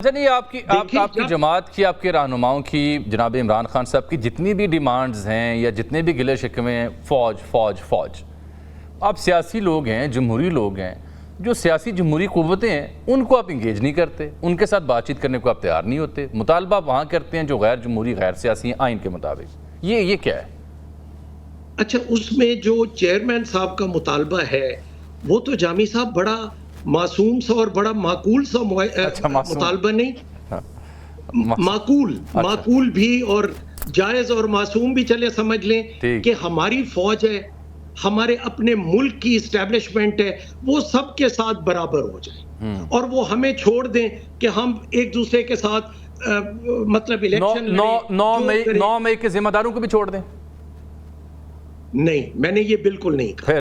اچھا نہیں آپ کی جماعت کی آپ کے رہنماؤں کی جناب عمران خان صاحب کی جتنی بھی ڈیمانڈز ہیں یا جتنے بھی گلے شکوے ہیں فوج آپ سیاسی لوگ ہیں، جمہوری لوگ ہیں، جو سیاسی جمہوری قوتیں ہیں ان کو آپ انگیج نہیں کرتے، ان کے ساتھ بات چیت کرنے کو آپ تیار نہیں ہوتے، مطالبہ وہاں کرتے ہیں جو غیر جمہوری غیر سیاسی ہیں آئین کے مطابق. یہ کیا ہے؟ اچھا اس میں جو چیئرمین صاحب کا مطالبہ ہے وہ تو جامی صاحب بڑا معصوم سا اور بڑا معقول سا مطالبہ نہیں، معقول بھی اور جائز اور معصوم بھی چلے سمجھ لیں کہ ہماری فوج ہے، ہمارے اپنے ملک کی اسٹیبلشمنٹ ہے، وہ سب کے ساتھ برابر ہو جائے اور وہ ہمیں چھوڑ دیں کہ ہم ایک دوسرے کے ساتھ مطلب الیکشن 9 مئی کے ذمہ داروں کو بھی چھوڑ دیں. نہیں، میں نے یہ بالکل نہیں کہا.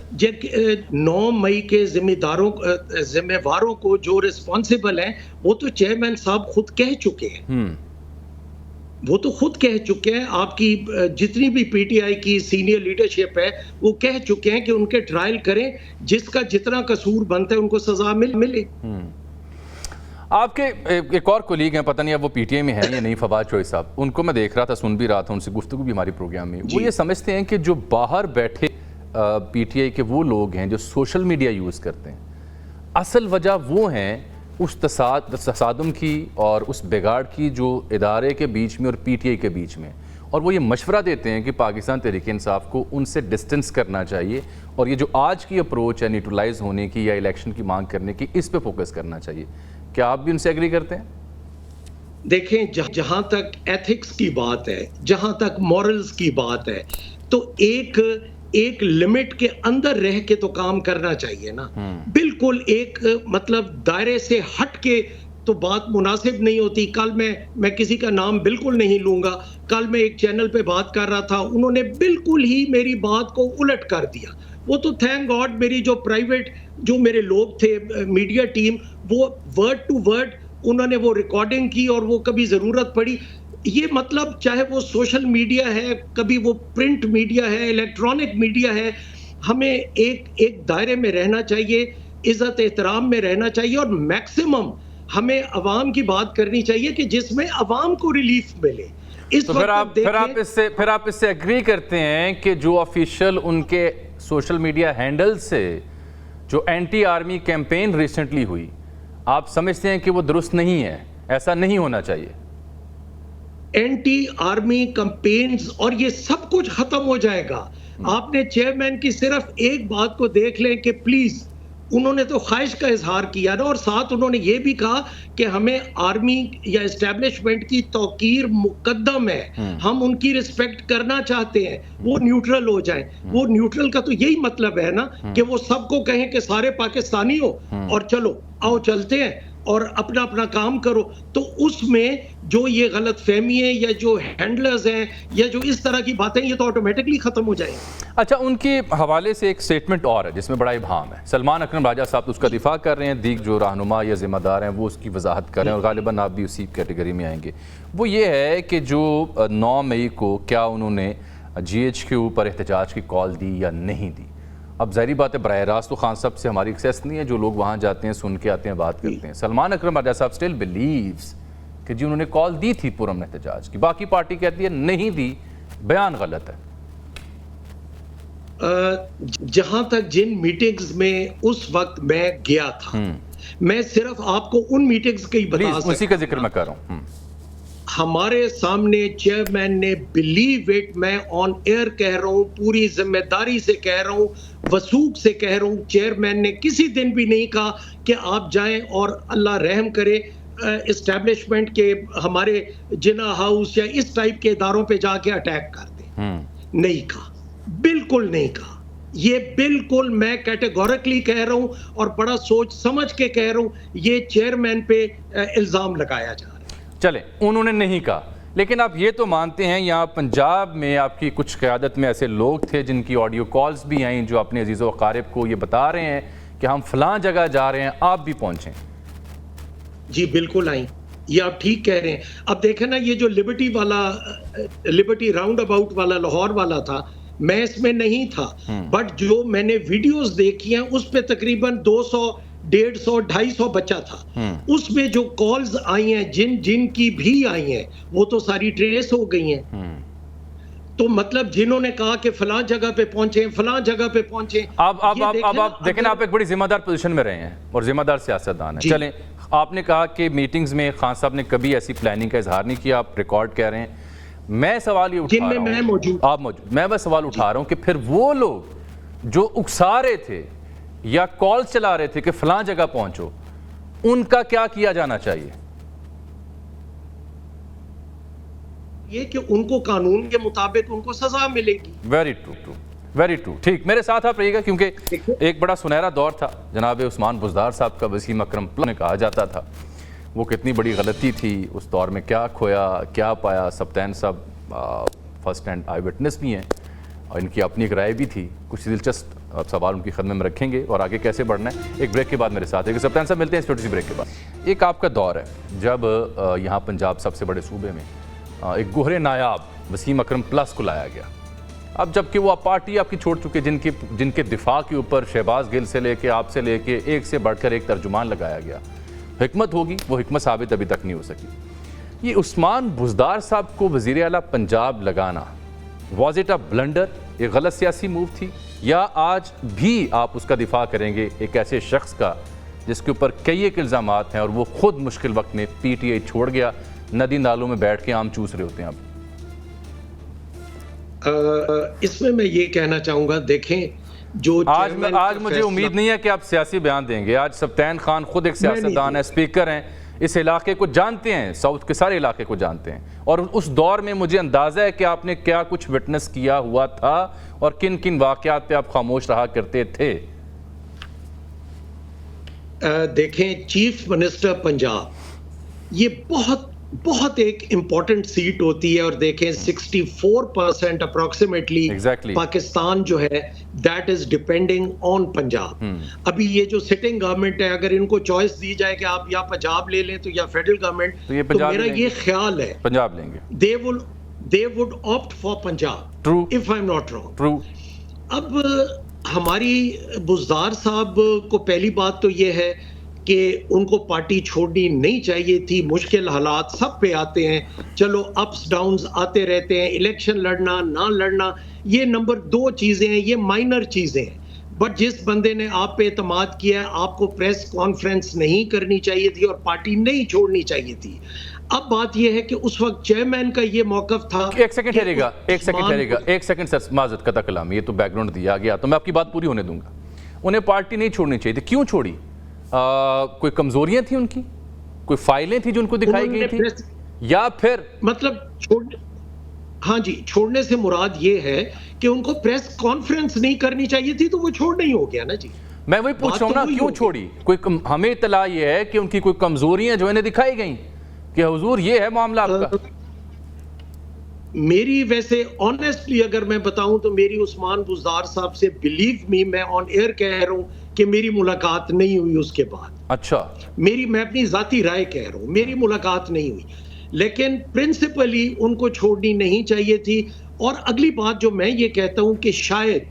9 مئی کے ذمہ واروں کو جو ریسپانسیبل ہیں وہ تو چیئرمین صاحب خود کہہ چکے ہیں، وہ تو خود کہہ چکے ہیں. آپ کی جتنی بھی پی ٹی آئی کی سینئر لیڈرشپ ہے وہ کہہ چکے ہیں کہ ان کے ٹرائل کریں، جس کا جتنا قصور بنتا ہے ان کو سزا ملے. آپ کے ایک اور کولیگ ہیں، پتہ نہیں اب وہ پی ٹی آئی میں ہیں یا نہیں، فواد چوہی صاحب، ان کو میں دیکھ رہا تھا، سن بھی رہا تھا، ان سے گفتگو بھی ہماری پروگرام میں. وہ یہ سمجھتے ہیں کہ جو باہر بیٹھے پی ٹی آئی کے وہ لوگ ہیں جو سوشل میڈیا یوز کرتے ہیں، اصل وجہ وہ ہیں اس تصادم کی اور اس بگاڑ کی جو ادارے کے بیچ میں اور پی ٹی آئی کے بیچ میں. اور وہ یہ مشورہ دیتے ہیں کہ پاکستان تحریک انصاف کو ان سے ڈسٹنس کرنا چاہیے اور یہ جو آج کی اپروچ ہے نیوٹرلائز ہونے کی یا الیکشن کی مانگ کرنے کی، اس پہ فوکس کرنا چاہیے. کیا آپ بھی ان سے ایگری کرتے ہیں؟ دیکھیں، جہاں تک ایتھکس کی بات ہے، جہاں تک مورلز کی بات ہے، تو ایک لمٹ کے اندر رہ کے تو کام کرنا چاہیے نا. بالکل ایک مطلب دائرے سے ہٹ کے تو بات مناسب نہیں ہوتی. کل میں کسی کا نام بالکل نہیں لوں گا، کل میں ایک چینل پہ بات کر رہا تھا، انہوں نے بالکل ہی میری بات کو الٹ کر دیا. وہ تو تھینک گاڈ میری جو پرائیویٹ جو میرے لوگ تھے میڈیا ٹیم، وہ ورڈ ٹو ورڈ انہوں نے وہ ریکارڈنگ کی اور وہ کبھی ضرورت پڑی. یہ مطلب چاہے وہ سوشل میڈیا ہے، کبھی وہ پرنٹ میڈیا ہے، الیکٹرانک میڈیا ہے، ہمیں ایک دائرے میں رہنا چاہیے، عزت احترام میں رہنا چاہیے اور میکسیمم ہمیں عوام کی بات کرنی چاہیے کہ جس میں عوام کو ریلیف ملے. تو پھر آپ اس سے ایگری کرتے ہیں کہ جو آفیشیل ان کے سوشل میڈیا ہینڈل سے جو اینٹی آرمی کیمپین ریسنٹلی ہوئی، آپ سمجھتے ہیں کہ وہ درست نہیں ہے، ایسا نہیں ہونا چاہیے؟ اینٹی آرمی کمپینز اور یہ سب کچھ ختم ہو جائے گا. آپ نے چیئرمین کی صرف ایک بات کو دیکھ لیں کہ پلیز، انہوں نے تو خواہش کا اظہار کیا نا، اور ساتھ انہوں نے یہ بھی کہا کہ ہمیں آرمی یا اسٹیبلشمنٹ کی توقیر مقدم ہے، ہم ان کی رسپیکٹ کرنا چاہتے ہیں، وہ نیوٹرل ہو جائیں. وہ نیوٹرل کا تو یہی مطلب ہے نا کہ وہ سب کو کہیں کہ سارے پاکستانی ہو اور چلو آؤ چلتے ہیں اور اپنا اپنا کام کرو. تو اس میں جو یہ غلط فہمی ہے یا جو ہینڈلرز ہیں یا جو اس طرح کی باتیں، یہ تو آٹومیٹکلی ختم ہو جائیں. اچھا، ان کے حوالے سے ایک سٹیٹمنٹ اور ہے جس میں بڑا ابہام ہے. سلمان اکرم راجہ صاحب اس کا دفاع کر رہے ہیں، دیگر جو رہنما یا ذمہ دار ہیں وہ اس کی وضاحت کر رہے ہیں اور غالباً آپ بھی اسی کیٹیگری میں آئیں گے. وہ یہ ہے کہ جو 9 مئی کو کیا انہوں نے جی ایچ کے اوپر احتجاج کی کال دی یا نہیں دی. اب ظاہری بات ہے براہ راست تو خان صاحب سے ہماری ایکسیس نہیں ہے، جو لوگ وہاں جاتے ہیں سن کے آتے ہیں بات کرتے ہیں. سلمان اکرم راجہ صاحب اسٹل بلیوز کہ جی انہوں نے کال دی تھی پرامن احتجاج کی، باقی پارٹی کہتی ہے نہیں دی، بیان غلط ہے. جہاں تک جن میٹنگز میں اس وقت میں گیا تھا، میں صرف آپ کو ان میٹنگز کی بتا سکتا ہوں، اسی کا ذکر میں کر رہا ہوں. ہمارے سامنے چیئرمین نے بلیو اٹ، میں آن ایئر کہہ رہا ہوں، پوری ذمہ داری سے کہہ رہا ہوں، وثوق سے کہہ رہا ہوں، چیئرمین نے کسی دن بھی نہیں کہا کہ آپ جائیں اور اللہ رحم کرے اسٹیبلشمنٹ کے ہمارے جنا ہاؤس یا اس ٹائپ کے اداروں پہ جا کے اٹیک کر دیں. نہیں کہا، بالکل نہیں کہا. یہ بالکل میں کیٹیگورکلی کہہ رہا ہوں اور بڑا سوچ سمجھ کے کہہ رہا ہوں، یہ چیئرمین پہ الزام لگایا جا رہا ہے. چلیں، انہوں نے نہیں کہا، لیکن آپ یہ تو مانتے ہیں یہاں پنجاب میں آپ کی کچھ قیادت میں ایسے لوگ تھے جن کی آڈیو کالز بھی آئیں جو اپنے عزیز و اقارب کو یہ بتا رہے ہیں کہ ہم فلاں جگہ جا رہے ہیں، آپ بھی پہنچیں. جی بالکل آئیں، یہ آپ ٹھیک کہہ رہے ہیں. اب دیکھیں نا، یہ جو لبرٹی راؤنڈ اباؤٹ والا لاہور والا تھا، میں اس میں نہیں تھا، بٹ جو میں نے ویڈیوز دیکھی ہیں اس پہ تقریباً 200 150-250 بچہ تھا. اس میں جو کالز آئی ہیں جن کی بھی آئی ہیں وہ تو ساری ٹریس ہو گئی ہیں. تو مطلب جنہوں نے کہا کہ فلاں جگہ پہ پہنچے فلاں جگہ پہ پہنچے. اب آپ دیکھیں آپ ایک بڑی ذمہ دار پوزیشن میں رہے ہیں اور ذمہ دار سیاستدان ہیں. چلیں آپ نے کہا کہ میٹنگز میں خان صاحب نے کبھی ایسی پلاننگ کا اظہار نہیں کیا, آپ ریکارڈ کہہ رہے ہیں. میں سوال یہ اٹھا رہا ہوں, آپ موجود, میں بس سوال اٹھا رہا ہوں کہ پھر وہ لوگ جو اکسا رہے تھے یا کال چلا رہے تھے کہ فلاں جگہ پہنچو, ان کا کیا کیا جانا چاہیے؟ یہ کہ ان کو قانون کے مطابق ان کو سزا ملے گی. Very true, very true. ٹھیک, میرے ساتھ آپ رہیے گا کیونکہ ایک بڑا سنہرا دور تھا جناب عثمان بزدار صاحب کا, وسیم اکرم نے کہا جاتا تھا. وہ کتنی بڑی غلطی تھی اس دور میں, کیا کھویا کیا پایا. سبطین صاحب فرسٹ ہینڈ آئی وٹنس بھی ہیں اور ان کی اپنی ایک رائے بھی تھی. کچھ دلچسپ سوال ان کی خدمت میں رکھیں گے اور آگے کیسے بڑھنا ہے. ایک بریک کے بعد میرے ساتھ ہے. سبطین صاحب ملتے ہیں اس چھوٹی سی بریک کے بعد. ایک آپ کا دور ہے جب یہاں پنجاب سب سے بڑے صوبے میں ایک گوہرے نایاب وسیم اکرم پلس کو لایا گیا. اب جبکہ وہ پارٹی آپ کی چھوڑ چکے, جن کے دفاع کے اوپر شہباز گل سے لے کے آپ سے لے کے ایک سے بڑھ کر ایک ترجمان لگایا گیا. حکمت ہوگی, وہ حکمت ثابت ابھی تک نہیں ہو سکی. یہ عثمان بزدار صاحب کو وزیر اعلیٰ پنجاب لگانا واز اٹ اے بلنڈر, یہ غلط سیاسی موو تھی, یا آج بھی آپ اس کا دفاع کریں گے ایک ایسے شخص کا جس کے اوپر کئی ایک الزامات ہیں اور وہ خود مشکل وقت میں پی ٹی آئی چھوڑ گیا, ندی نالوں میں بیٹھ کے آم چوس رہے ہوتے ہیں. اب اس میں یہ کہنا چاہوں گا, دیکھیں جو آج مجھے امید نہیں ہے کہ آپ سیاسی بیان دیں گے. آج سبطین خان خود ایک سیاستدان ہے, اسپیکر ہیں, اس علاقے کو جانتے ہیں, ساؤتھ کے سارے علاقے کو جانتے ہیں, اور اس دور میں مجھے اندازہ ہے کہ آپ نے کیا کچھ وٹنس کیا ہوا تھا اور کن کن واقعات پہ آپ خاموش رہا کرتے تھے. دیکھیں چیف منسٹر پنجاب یہ بہت ایک امپورٹنٹ سیٹ ہوتی ہے, اور دیکھیں 64% اپروکسیمیٹلی پاکستان جو ہے that is depending on Punjab. ابھی یہ جو سٹنگ گورنمنٹ ہے, اگر ان کو چوائس دی جائے کہ آپ یا پنجاب لے لیں تو یا فیڈرل گورنمنٹ, تو میرا یہ خیال ہے پنجاب لیں گے. they would opt for Punjab, if I'm not wrong. True. اب ہماری بزدار صاحب کو پہلی بات تو یہ ہے کہ ان کو پارٹی چھوڑنی نہیں چاہیے تھی. مشکل حالات سب پہ آتے ہیں, چلو اپس ڈاؤنز آتے رہتے ہیں, الیکشن لڑنا نہ لڑنا یہ نمبر 2 چیزیں ہیں, یہ مائنر چیزیں ہیں. بٹ جس بندے نے آپ پہ اعتماد کیا ہے, آپ کو پریس کانفرنس نہیں کرنی چاہیے تھی اور پارٹی نہیں چھوڑنی چاہیے تھی. اب بات یہ ہے کہ اس وقت چیئرمین کا یہ موقف تھا. ایک سیکنڈ سر, معذرت قطع کلام, یہ تو بیک گراؤنڈ دیا گیا تو میں آپ کی بات پوری ہونے دوں گا. انہیں پارٹی نہیں چھوڑنی چاہیے تھی, کیوں چھوڑی؟ کوئی کمزوریاں تھیں ان کی, کوئی فائلیں تھیں جو ان کو دکھائی گئی تھی, یا پھر مطلب ہاں جی, چھوڑنے سے مراد یہ ہے کہ ان کو پریس کانفرنس نہیں کرنی چاہیے تھی, تو وہ چھوڑ نہیں ہو گیا نا جی. میں وہی پوچھ رہا ہوں نا, کیوں چھوڑی؟ کوئی ہمیں اطلاع یہ ہے کہ ان کی کوئی کمزوریاں جو انہیں دکھائی گئیں کہ حضور یہ ہے معاملہ آپ کا. میری ویسے آنیسٹلی اگر میں بتاؤں تو میری عثمان بزدار صاحب سے, بلیو می, میں آن ایئر کہہ رہا ہوں کہ میری ملاقات نہیں ہوئی اس کے بعد. اچھا, میں اپنی ذاتی رائے کہہ رہا ہوں, میری ملاقات نہیں ہوئی. لیکن پرنسپلی ان کو چھوڑنی نہیں چاہیے تھی. اور اگلی بات جو میں یہ کہتا ہوں کہ شاید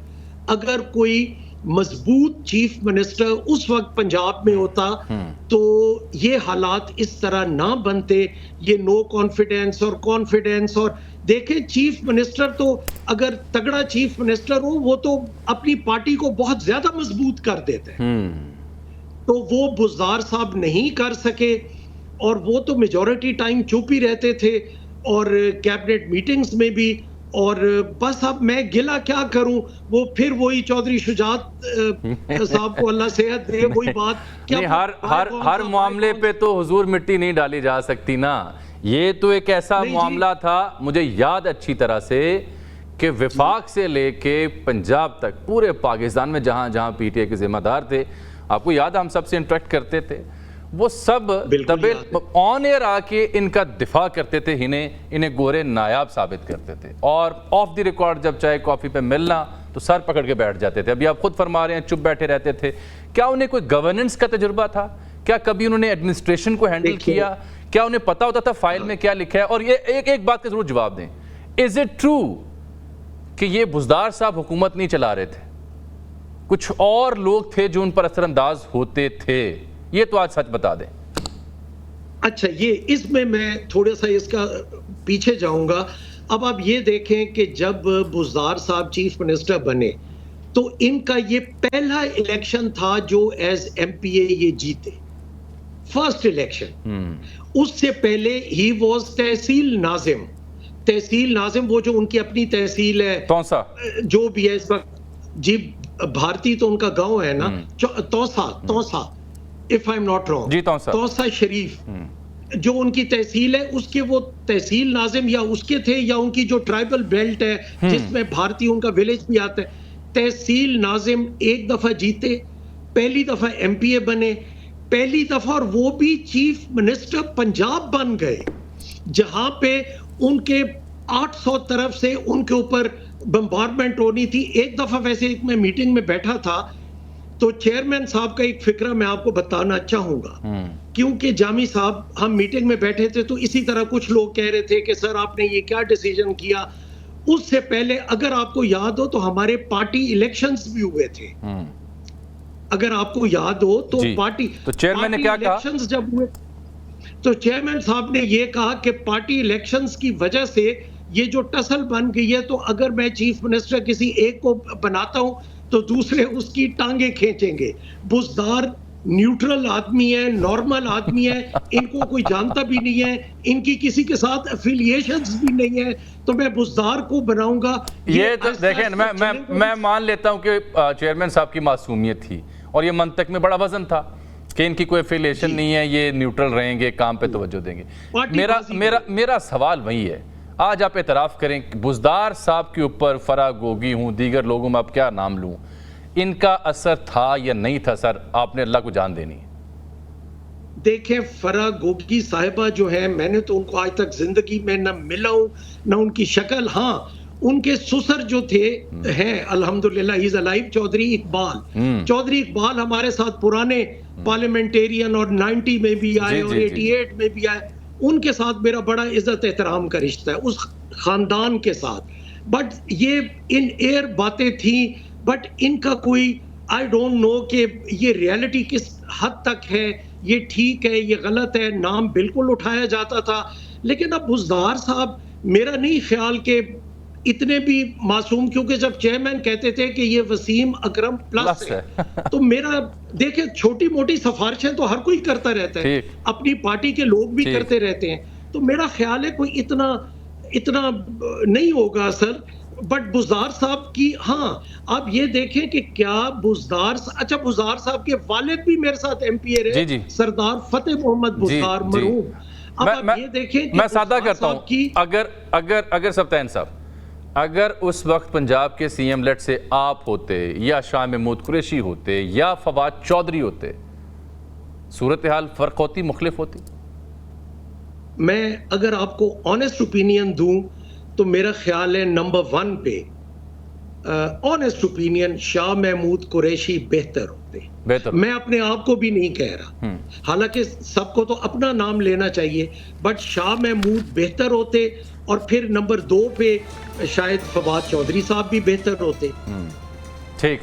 اگر کوئی مضبوط چیف منسٹر اس وقت پنجاب میں ہوتا تو یہ حالات اس طرح نہ بنتے. یہ نو کانفیڈنس اور کانفیڈنس, اور دیکھیں چیف منسٹر تو اگر تگڑا چیف منسٹر ہو وہ تو اپنی پارٹی کو بہت زیادہ مضبوط کر دیتے ہیں. تو وہ بزدار صاحب نہیں کر سکے, اور وہ تو میجورٹی ٹائم چپ ہی رہتے تھے اور کیبنٹ میٹنگز میں بھی. اور بس اب میں گلہ کیا کروں, وہ پھر وہی چودھری شجاعت صاحب کو اللہ صحت دے, وہی بات. ہر معاملے پہ تو حضور مٹی نہیں ڈالی جا سکتی نا. یہ تو ایک ایسا معاملہ تھا, مجھے یاد اچھی طرح سے کہ وفاق سے لے کے پنجاب تک پورے پاکستان میں جہاں جہاں پی ٹی آئی کے ذمہ دار تھے, آپ کو یاد ہم سب سے انٹریکٹ کرتے تھے, وہ سب آن ایئر آ کے ان کا دفاع کرتے تھے, انہیں گورے نایاب ثابت کرتے تھے, اور آف دی ریکارڈ جب چائے کافی پہ ملنا تو سر پکڑ کے بیٹھ جاتے تھے. ابھی آپ خود فرما رہے ہیں چپ بیٹھے رہتے تھے. کیا انہیں کوئی گورننس کا تجربہ تھا؟ کیا کبھی انہوں نے ایڈمنسٹریشن کو ہینڈل کیا؟ کیا انہیں پتا ہوتا تھا فائل میں کیا لکھا ہے؟ اور یہ ایک بات کا ضرور جواب دیں, از اٹ ٹرو کہ یہ بزدار صاحب حکومت نہیں چلا رہے تھے؟ کچھ اور لوگ تھے جو ان پر اثر انداز ہوتے تھے، یہ تو آج سچ بتا دیں۔ اچھا، یہ اس میں تھوڑا سا اس کا پیچھے جاؤں گا۔ اب آپ یہ دیکھیں کہ جب بزدار صاحب چیف منسٹر بنے تو ان کا یہ پہلا الیکشن تھا جو ایز ایم پی اے یہ جیتے، فرسٹ الیکشن۔ اس سے پہلے ہی واز تحصیل ناظم۔ تحصیل ناظم وہ جو ان کی اپنی تحصیل ہے، تونسا جو بھی ہے اس وقت، جی بھارتی تو ان کا گاؤں ہے نا، توسا if I'm not wrong، جی توسا شریف جو ان کی تحصیل ہے، اس کے وہ تحصیل ناظم یا اس کے تھے، یا ان کی جو ٹرائبل بیلٹ ہے جس میں بھارتی ان کا ولیج بھی آتا ہے، تحصیل ناظم ایک دفعہ جیتے، پہلی دفعہ ایم پی اے بنے، پہلی دفعہ، اور وہ بھی چیف منسٹر پنجاب بن گئے، جہاں پہ ان کے 800 طرف سے ان کے اوپر بمبارمنٹ ہونی تھی۔ ایک دفعہ ویسے ایک میں میٹنگ میں بیٹھا تھا تو چیئرمین صاحب کا ایک فکرہ میں آپ کو بتانا چاہوں گا، کیونکہ جامی صاحب ہم میٹنگ میں بیٹھے تھے تو اسی طرح کچھ لوگ کہہ رہے تھے کہ سر آپ نے یہ کیا ڈیسیژن کیا۔ اس سے پہلے اگر آپ کو یاد ہو تو ہمارے پارٹی الیکشنز بھی ہوئے تھے، اگر آپ کو یاد ہو تو پارٹی الیکشنز جب ہوئے تو چیئرمین صاحب نے یہ کہا کہ پارٹی الیکشنز کی وجہ سے یہ جو ٹسل بن گئی ہے، تو اگر میں چیف منسٹر کسی ایک کو بناتا ہوں تو دوسرے اس کی ٹانگیں کھینچیں گے۔ بزدار نیوٹرل آدمی ہے، نارمل آدمی ہے، ان کو کوئی جانتا بھی نہیں ہے، ان کی کسی کے ساتھ افیلیشنز بھی نہیں ہے، تو میں بزدار کو بناؤں گا۔ یہ دیکھیں، میں مان لیتا ہوں کہ چیئرمین صاحب کی معصومیت تھی اور یہ منطق میں بڑا وزن تھا کہ ان کی کوئی افیلیشن نہیں ہے، یہ نیوٹرل رہیں گے، کام پہ توجہ دیں گے۔ میرا سوال وہی ہے، آج آپ اعتراف کریں کہ بزدار صاحب کے اوپر فرح گوگی ہوں، دیگر لوگوں میں آپ کیا نام لوں، ان کا اثر تھا یا نہیں تھا؟ سر آپ نے اللہ کو جان دینی ہے۔ دیکھیں، فرح گوگی صاحبہ جو ہیں، میں نے تو ان کو آج تک زندگی میں نہ ملا ہوں نہ ان کی شکل۔ ہاں، ان کے سسر جو تھے ہیں الحمدللہ ہی از الائیو، چودھری اقبال ہمارے ساتھ پرانے پارلیمنٹیرین، اور 90 میں بھی آئے اور 88 میں بھی آئے، ان کے ساتھ میرا بڑا عزت احترام کا رشتہ ہے اس خاندان کے ساتھ۔ بٹ یہ ان ایئر باتیں تھیں، بٹ ان کا کوئی آئی ڈونٹ نو کہ یہ ریالٹی کس حد تک ہے، یہ ٹھیک ہے یہ غلط ہے۔ نام بالکل اٹھایا جاتا تھا، لیکن اب بزدار صاحب میرا نہیں خیال کہ اتنے بھی معصوم، کیونکہ جب چیئرمین کہتے تھے کہ یہ وسیم اکرم پلس ہے تو میرا دیکھیں چھوٹی موٹی سفارشیں تو ہر کوئی کرتا رہتا ہے، اپنی پارٹی کے لوگ بھی کرتے رہتے ہیں، تو میرا خیال ہے کوئی اتنا نہیں ہوگا سر۔ بٹ بزدار صاحب کی، ہاں آپ یہ دیکھیں کہ کیا بزدار صاحب کے والد بھی میرے ساتھ ایم پی اے رہے، سردار فتح محمد بزدار مرحوم۔ اب آپ یہ دیکھیں کہ میں سادہ کرتا ہوں، اگر سبطین صاحب، اگر اس وقت پنجاب کے سی ایم لیٹ سے آپ ہوتے، یا شاہ محمود قریشی ہوتے، یا فواد چودھری ہوتے، صورتحال فرق ہوتی، مختلف ہوتی؟ میں اگر آپ کو آنیسٹ اوپینین دوں تو میرا خیال ہے نمبر 1 پہ آنیسٹ اوپینین شاہ محمود قریشی بہتر ہوتے۔ میں اپنے آپ کو بھی نہیں کہہ رہا، حالانکہ سب کو تو اپنا نام لینا چاہیے، بٹ شاہ محمود بہتر ہوتے، اور پھر نمبر 2 پہ شاید فواد چودھری صاحب بھی بہتر ہوتے۔ ٹھیک